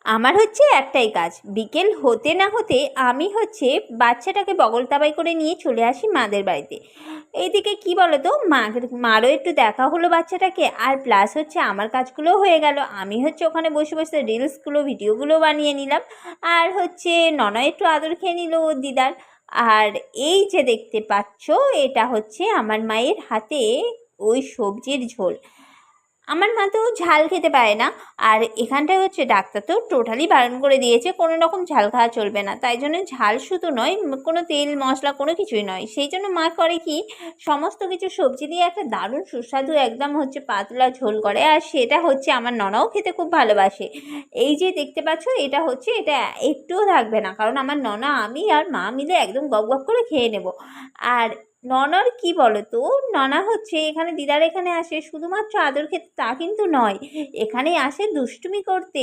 আমার হচ্ছে একটাই কাজ, বিকেল হতে না হতে আমি হচ্ছে বাচ্চাটাকে বগল তাবাই করে নিয়ে চলে আসি মাদের বাড়িতে। এইদিকে কি বলো তো, মারও একটু দেখা হলো বাচ্চাটাকে, আর প্লাস হচ্ছে আমার কাজগুলোও হয়ে গেল। আমি হচ্ছে ওখানে বসে বসে রিলসগুলো ভিডিওগুলো বানিয়ে নিলাম, আর হচ্ছে ননয় একটু আদর খেয়ে নিল ওর দিদার। আর এই যে দেখতে পাচ্ছ, এটা হচ্ছে আমার মায়ের হাতে ওই সবজির ঝোল। আমার মা তো ঝাল খেতে পারে না, আর এখানটায় হচ্ছে ডাক্তার তো টোটালি বারণ করে দিয়েছে কোনো রকম ঝাল খাওয়া চলবে না। তাই জন্য ঝাল শুধু নয়, কোনো তেল মশলা কোনো কিছুই নয়। সেই জন্য মা করে কি, সমস্ত কিছু সবজি দিয়ে একটা দারুণ সুস্বাদু একদম হচ্ছে পাতলা ঝোল করে, আর সেটা হচ্ছে আমার ননাও খেতে খুব ভালোবাসে। এই যে দেখতে পাচ্ছ, এটা হচ্ছে, এটা একটুও থাকবে না, কারণ আমার ননা, আমি আর মা মিলে একদম গপ গপ করে খেয়ে নেব। আর ননার কি বলো তো, ননা হচ্ছে এখানে দিদার এখানে আসে শুধুমাত্র আদর খেতে তা কিন্তু নয়, এখানে আসে দুষ্টুমি করতে।